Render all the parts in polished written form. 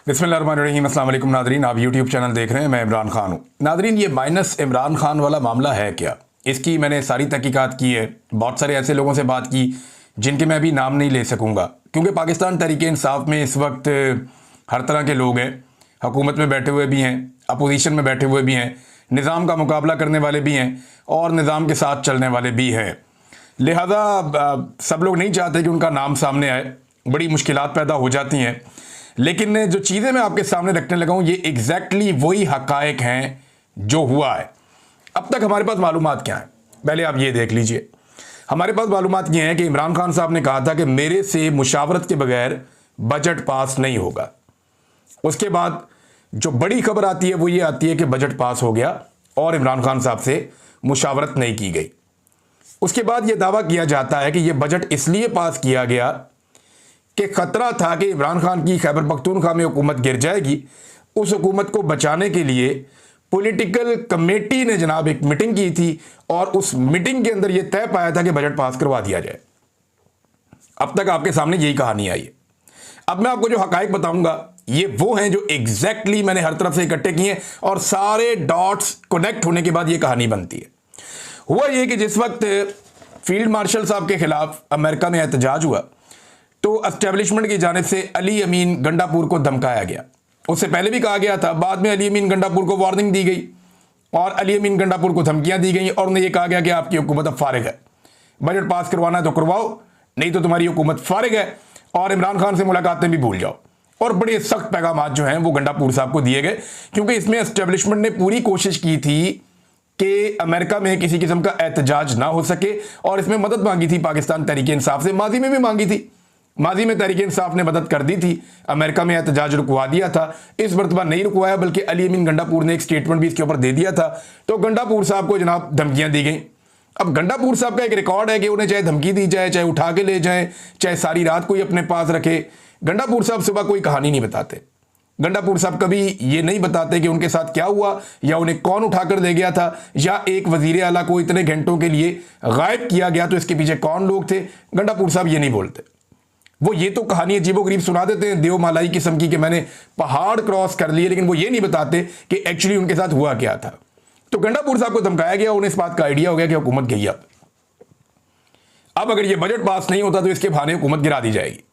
बिस्मिल्लाहिर्रहमानिर्रहीम। अस्सलाम वालेकुम नादरीन, आप यूट्यूब चैनल देख रहे हैं। मैं इमरान खान हूँ। नादरीन, ये माइनस इमरान खान वाला मामला है क्या? इसकी मैंने सारी तहकीकात की है, बहुत सारे ऐसे लोगों से बात की जिनके मैं अभी नाम नहीं ले सकूँगा, क्योंकि पाकिस्तान तहरीक इंसाफ में इस वक्त हर तरह के लोग हैं। हुकूमत में बैठे हुए भी हैं, अपोजिशन में बैठे हुए भी हैं, निज़ाम का मुकाबला करने वाले भी हैं और निज़ाम के साथ चलने वाले भी हैं। लिहाजा सब लोग नहीं चाहते कि उनका नाम सामने आए, बड़ी मुश्किलात पैदा हो जाती हैं। लेकिन जो चीज़ें मैं आपके सामने रखने लगा हूँ, ये एग्जैक्टली वही हकायक हैं जो हुआ है। अब तक हमारे पास मालूमात क्या है, पहले आप ये देख लीजिए। हमारे पास मालूमात ये हैं कि इमरान खान साहब ने कहा था कि मेरे से मुशावरत के बगैर बजट पास नहीं होगा। उसके बाद जो बड़ी खबर आती है वो ये आती है कि बजट पास हो गया और इमरान खान साहब से मुशावरत नहीं की गई। उसके बाद ये दावा किया जाता है कि यह बजट इसलिए पास किया गया कि खतरा था कि इमरान खान की खैबर पख्तूनख्वा में हुकूमत गिर जाएगी। उस हुकूमत को बचाने के लिए पॉलिटिकल कमेटी ने जनाब एक मीटिंग की थी और उस मीटिंग के अंदर यह तय पाया था कि बजट पास करवा दिया जाए। अब तक आपके सामने यही कहानी आई है। अब मैं आपको जो हकायक बताऊंगा ये वो हैं जो एग्जैक्टली मैंने हर तरफ से इकट्ठे किए हैं और सारे डॉट्स कनेक्ट होने के बाद ये कहानी बनती है। हुआ ये कि जिस वक्त फील्ड मार्शल साहब के खिलाफ अमेरिका में एहतजाज हुआ तो एस्टेब्लिशमेंट की जानिब से अली अमीन गंडापुर को धमकाया गया। उससे पहले भी कहा गया था, बाद में अली अमीन गंडापुर को वार्निंग दी गई और अली अमीन गंडापुर को धमकियां दी गई और उन्हें यह कहा गया कि आपकी हुकूमत अब फारिग है, बजट पास करवाना है तो करवाओ, नहीं तो तुम्हारी हुकूमत फारिग है और इमरान खान से मुलाकातें भी भूल जाओ। और बड़े सख्त पैगाम जो हैं वो गंडापुर साहब को दिए गए, क्योंकि इसमें एस्टेब्लिशमेंट ने पूरी कोशिश की थी कि अमेरिका में किसी किस्म का एहतजाज ना हो सके और इसमें मदद मांगी थी पाकिस्तान तहरीक इंसाफ से। माजी में भी मांगी थी, माजी में तहरीक इंसाफ ने मदद कर दी थी, अमेरिका में एहतजाज रुकवा दिया था। इस मरतबा नहीं रुकवाया, बल्कि अली अमीन गंडापुर ने एक स्टेटमेंट भी इसके ऊपर दे दिया था। तो गंडापुर साहब को जनाब धमकियां दी गई। अब गंडापुर साहब का एक रिकॉर्ड है कि उन्हें चाहे धमकी दी जाए, चाहे उठा के ले जाए, चाहे सारी रात कोई अपने पास रखे, गंडापुर साहब सुबह कोई कहानी नहीं बताते। गंडापुर साहब कभी ये नहीं बताते कि उनके साथ क्या हुआ या उन्हें कौन उठाकर ले गया था या एक वजीर आला को इतने घंटों के लिए गायब किया गया तो इसके पीछे कौन लोग थे। गंडापुर साहब ये नहीं बोलते। वो ये तो कहानी अजीबोगरीब सुना देते हैं, देव मालाई किस्म की, कि मैंने पहाड़ क्रॉस कर लिए, लेकिन वो ये नहीं बताते कि एक्चुअली उनके साथ हुआ क्या था। तो गंडापुर साहब को धमकाया गया, उन्हें इस बात का आइडिया हो गया कि हुकूमत गई। अब अगर ये बजट पास नहीं होता तो इसके बहाने हुकूमत गिरा दी जाएगी।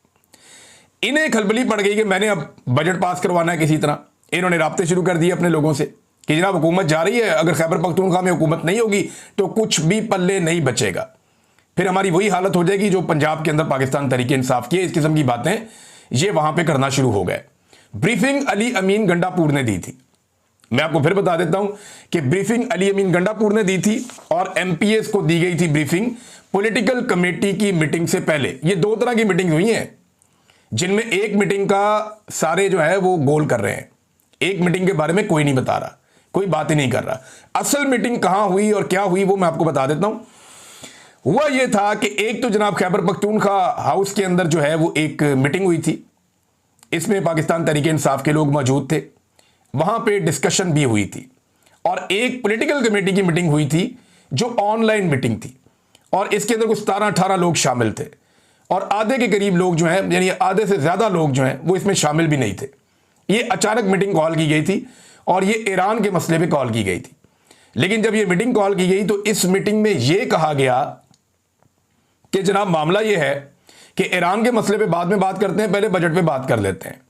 इन्हें खलबली पड़ गई कि मैंने अब बजट पास करवाना है किसी तरह। इन्होंने राब्ते शुरू कर दिए अपने लोगों से कि जनाब हुकूमत जा रही है, अगर खैबर पख्तूनख्वा में हुकूमत नहीं होगी तो कुछ भी पल्ले नहीं बचेगा, फिर हमारी वही हालत हो जाएगी जो पंजाब के अंदर पाकिस्तान तहरीक इंसाफ की है। इस किस्म की बातें ये वहां पे करना शुरू हो गए। ब्रीफिंग अली अमीन गंडापुर ने दी थी। मैं आपको फिर बता देता हूं कि ब्रीफिंग अली अमीन गंडापुर ने दी थी और एमपीएस को दी गई थी ब्रीफिंग पॉलिटिकल कमेटी की मीटिंग से पहले। ये दो तरह की मीटिंग हुई हैं, जिनमें एक मीटिंग का सारे जो है वो गोल कर रहे हैं, एक मीटिंग के बारे में कोई नहीं बता रहा, कोई बात ही नहीं कर रहा। असल मीटिंग कहां हुई और क्या हुई वो मैं आपको बता देता हूं। हुआ यह था कि एक तो जनाब खैबर पख्तूनख्वा हाउस के अंदर जो है वो एक मीटिंग हुई थी। इसमें पाकिस्तान तहरीक इंसाफ के लोग मौजूद थे, वहां पे डिस्कशन भी हुई थी और एक पॉलिटिकल कमेटी की मीटिंग हुई थी जो ऑनलाइन मीटिंग थी और इसके अंदर कुछ 17-18 लोग शामिल थे और आधे के करीब लोग जो हैं, यानी आधे से ज्यादा लोग जो हैं वो इसमें शामिल भी नहीं थे। ये अचानक मीटिंग कॉल की गई थी और ये ईरान के मसले पे कॉल की गई थी। लेकिन जब ये मीटिंग कॉल की गई तो इस मीटिंग में यह कहा गया कि जनाब मामला यह है कि ईरान के मसले पे बाद में बात करते हैं, पहले बजट पे बात कर लेते हैं।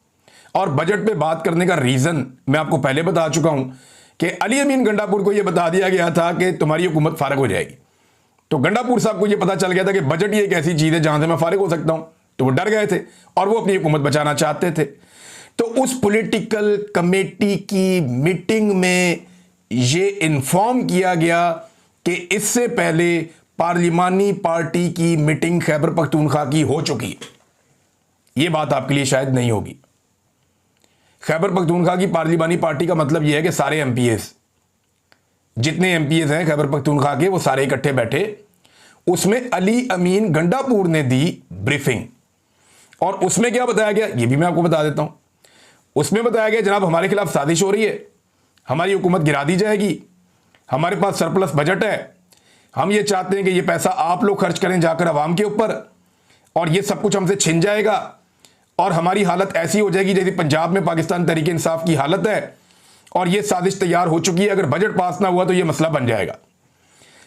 और बजट पे बात करने का रीजन मैं आपको पहले बता चुका हूं कि अली अमीन गंडापुर को यह बता दिया गया था कि तुम्हारी हुकूमत फारिग हो जाएगी। तो गंडापुर साहब को यह पता चल गया था कि बजट ही एक ऐसी चीज है जहां से मैं फारिग हो सकता हूं, तो वो डर गए थे और वो अपनी हुकूमत बचाना चाहते थे। तो उस पॉलिटिकल कमेटी की मीटिंग में यह इन्फॉर्म किया गया कि इससे पहले पार्लिमानी पार्टी की मीटिंग खैबर पख्तूनख्वा की हो चुकी है। यह बात आपके लिए शायद नहीं होगी। खैबर पख्तूनख्वा की पार्लिमानी पार्टी का मतलब यह है कि सारे एमपीएस, जितने एमपीएस हैं खैबर पख्तूनख्वा के, वो सारे इकट्ठे बैठे। उसमें अली अमीन गंडापुर ने दी ब्रीफिंग और उसमें क्या बताया गया यह भी मैं आपको बता देता हूं। उसमें बताया गया जनाब हमारे खिलाफ साजिश हो रही है, हमारी हुकूमत गिरा दी जाएगी, हमारे पास सरप्लस बजट है, हम ये चाहते हैं कि ये पैसा आप लोग खर्च करें जाकर अवाम के ऊपर और ये सब कुछ हमसे छिन जाएगा और हमारी हालत ऐसी हो जाएगी जैसे पंजाब में पाकिस्तान तहरीक इंसाफ की हालत है, और ये साजिश तैयार हो चुकी है। अगर बजट पास ना हुआ तो ये मसला बन जाएगा।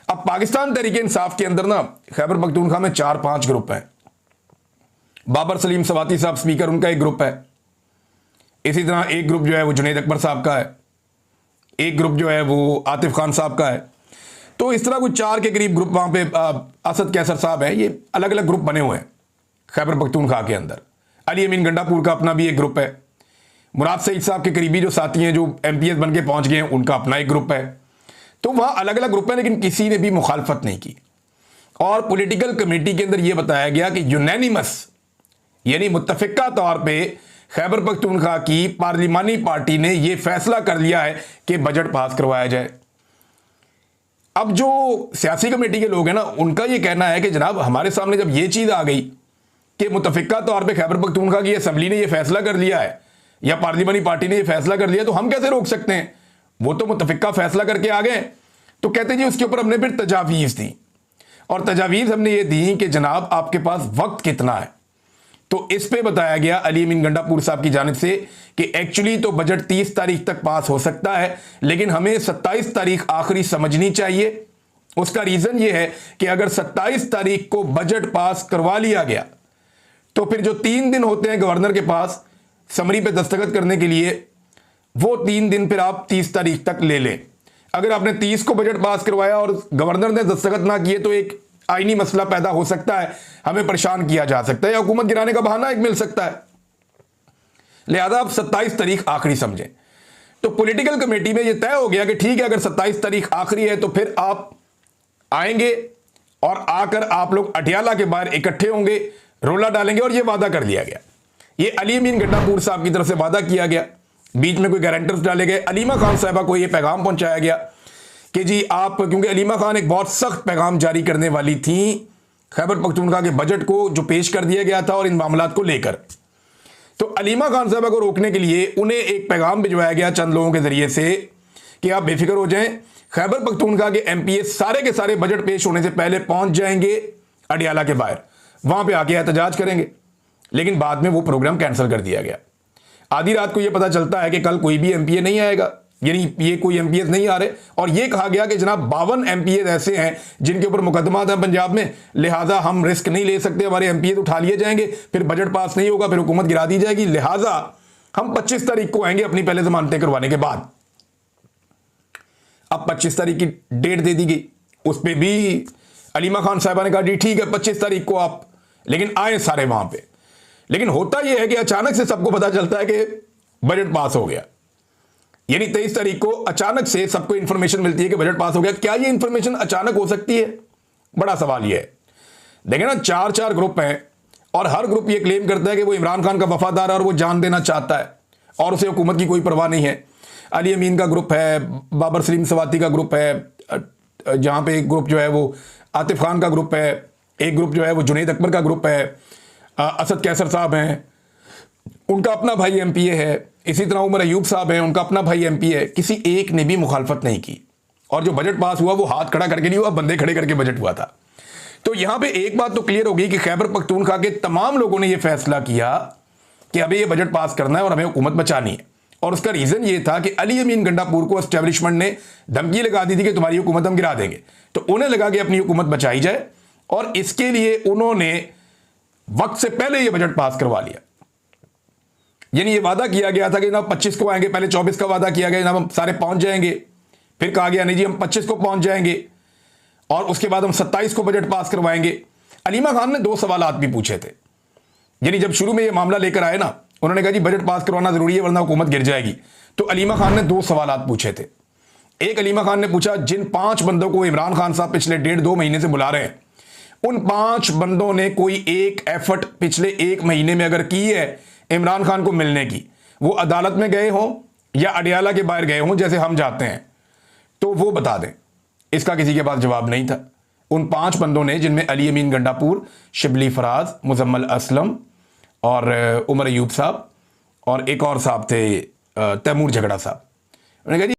अब पाकिस्तान तहरीक इंसाफ के अंदर ना खैबर पख्तूनख्वा में 4-5 ग्रुप हैं। बाबर सलीम सवाती साहब स्पीकर, उनका एक ग्रुप है। इसी तरह एक ग्रुप जो है वो जुनैद अकबर साहब का है, एक ग्रुप जो है वो आतिफ खान साहब का है। तो इस तरह कुछ 4 के करीब ग्रुप वहाँ पे असद कैसर साहब हैं। ये अलग अलग ग्रुप बने हुए हैं खैबर पख्तूनख्वा के अंदर। अली अमीन गंडापुर का अपना भी एक ग्रुप है। मुराद सईद साहब के करीबी जो साथी हैं, जो MPS बन के पहुँच गए हैं, उनका अपना एक ग्रुप है। तो वहाँ अलग अलग ग्रुप हैं, लेकिन किसी ने भी मुखालफत नहीं की। और पॉलिटिकल कमेटी के अंदर यह बताया गया कि यूनैनिमस यानी मुत्तफिका तौर पे खैबर पख्तूनख्वा की पार्लिमानी पार्टी ने यह फैसला कर लिया है कि बजट पास करवाया जाए। अब जो सियासी कमेटी के लोग हैं ना, उनका यह कहना है कि जनाब हमारे सामने जब यह चीज़ आ गई कि मुत्तफिका तौर पे खैबर पख्तूनख्वा की असेंबली ने यह फैसला कर लिया है या पार्लिमानी पार्टी ने यह फैसला कर लिया, तो हम कैसे रोक सकते हैं? वो तो मुत्तफिका फैसला करके आ गए। तो कहते जी उसके ऊपर हमने फिर तजावीज़ दी, और तजावीज़ हमने ये दी कि जनाब आपके पास वक्त कितना है। तो इस पे बताया गया अली अमीन गंडापुर साहब की जानिब से कि एक्चुअली तो बजट 30 तारीख तक पास हो सकता है, लेकिन हमें 27 तारीख आखिरी समझनी चाहिए। उसका रीज़न ये है कि अगर 27 तारीख को बजट पास करवा लिया गया तो फिर जो 3 दिन होते हैं गवर्नर के पास समरी पे दस्तखत करने के लिए, वो 3 दिन फिर आप 30 तारीख तक ले लें। अगर आपने 30 को बजट पास करवाया और गवर्नर ने दस्तखत ना किए तो एक आईनी मसला पैदा हो सकता है, हमें परेशान किया जा सकता है या हुकूमत गिराने का बहाना एक मिल सकता है। लिहाजा आप 27 तारीख आखिरी समझें। तो पॉलिटिकल कमेटी में यह तय हो गया कि ठीक है, अगर 27 तारीख आखिरी है तो फिर आप आएंगे और आकर आप लोग अटियाला के बाहर इकट्ठे होंगे, रोला डालेंगे, और यह वादा कर लिया गया। ये अली अमीन गंडापुर साहब की तरफ से वादा किया गया, बीच में कोई गारंटर्स डाले गए। अलीमा खान साहबा को यह पैगाम पहुंचाया गया कि जी आप, क्योंकि अलीमा खान एक बहुत सख्त पैगाम जारी करने वाली थी खैबर पख्तूनख्वा के बजट को जो पेश कर दिया गया था और इन मामलात को लेकर, तो अलीमा खान साहबा को रोकने के लिए उन्हें एक पैगाम भिजवाया गया चंद लोगों के जरिए से कि आप बेफिक्र हो जाएं, खैबर पख्तूनख्वा के MPS सारे के सारे बजट पेश होने से पहले पहुंच जाएंगे अडियाला के बाहर, वहां पे आके एहतजाज करेंगे। लेकिन बाद में वो प्रोग्राम कैंसिल कर दिया गया। आधी रात को ये पता चलता है कि कल कोई भी MPA नहीं आएगा, यानी ये कोई MPS नहीं आ रहे, और ये कहा गया कि जनाब 52 MPS ऐसे हैं जिनके ऊपर मुकदमात हैं पंजाब में, लिहाजा हम रिस्क नहीं ले सकते, हमारे MPS उठा लिए जाएंगे, फिर बजट पास नहीं होगा, फिर हुकूमत गिरा दी जाएगी, लिहाजा हम 25 तारीख को आएंगे अपनी पहले जमानतें करवाने के बाद। अब 25 तारीख की डेट दे दी गई, उस पर भी अलीमा खान साहबा ने कहा जी ठीक है 25 तारीख को आप, लेकिन आए सारे वहां पे। लेकिन होता यह है कि अचानक से सबको पता चलता है कि बजट पास हो गया, यानी 23 तारीख को अचानक से सबको इंफॉर्मेशन मिलती है कि बजट पास हो गया। क्या ये इंफॉर्मेशन अचानक हो सकती है? बड़ा सवाल यह है। देखिए ना, 4 ग्रुप हैं और हर ग्रुप ये क्लेम करता है कि वो इमरान खान का वफादार है और वो जान देना चाहता है और उसे हुकूमत की कोई परवाह नहीं है। अली अमीन का ग्रुप है, बाबर सलीम सवाती का ग्रुप है, जहां पे एक ग्रुप जो है वो आतिफ खान का ग्रुप है, एक ग्रुप जो है वो जुनैद अकबर का ग्रुप है, असद कैसर साहब हैं, उनका अपना भाई MPA है, इसी तरह उमर अयूब साहब हैं, उनका अपना भाई MP है। किसी एक ने भी मुखालफत नहीं की, और जो बजट पास हुआ वो हाथ खड़ा करके नहीं हुआ, बंदे खड़े करके बजट हुआ था। तो यहां पे एक बात तो क्लियर होगी कि खैबर पख्तूनख्वा के तमाम लोगों ने यह फैसला किया कि अभी ये बजट पास करना है और हमें हुकूमत बचानी है। और उसका रीजन ये था कि अली अमीन गंडापुर को एस्टेब्लिशमेंट ने धमकी लगा दी थी कि तुम्हारी हुकूमत हम गिरा देंगे, तो उन्हें लगा कि अपनी हुकूमत बचाई जाए, और इसके लिए उन्होंने वक्त से पहले यह बजट पास करवा लिया। यानी ये वादा किया गया था कि जनाब 25 को आएंगे, पहले 24 का वादा किया गया जनाब हम सारे पहुंच जाएंगे, फिर कहा गया नहीं जी हम 25 को पहुंच जाएंगे, और उसके बाद हम 27 को बजट पास करवाएंगे। अलीमा खान ने 2 सवालात भी पूछे थे, यानी जब शुरू में ये मामला लेकर आए ना, उन्होंने कहा जी बजट पास करवाना जरूरी है वरना हुकूमत गिर जाएगी। तो अलीमा खान ने 2 सवालात पूछे थे। एक, अलीमा खान ने पूछा जिन 5 बंदों को इमरान खान साहब पिछले 1.5-2 महीने से बुला रहे हैं, उन 5 बंदों ने कोई एक एफर्ट पिछले 1 महीने में अगर की है इमरान खान को मिलने की, वो अदालत में गए हों या अडियाला के बाहर गए हों जैसे हम जाते हैं, तो वो बता दें। इसका किसी के पास जवाब नहीं था। उन 5 बंदों ने, जिनमें अली अमीन गंडापुर, शिबली फराज, मुजम्मल असलम और उमर अयूब साहब और एक और साहब थे तैमूर झगड़ा साहब, उन्होंने कहा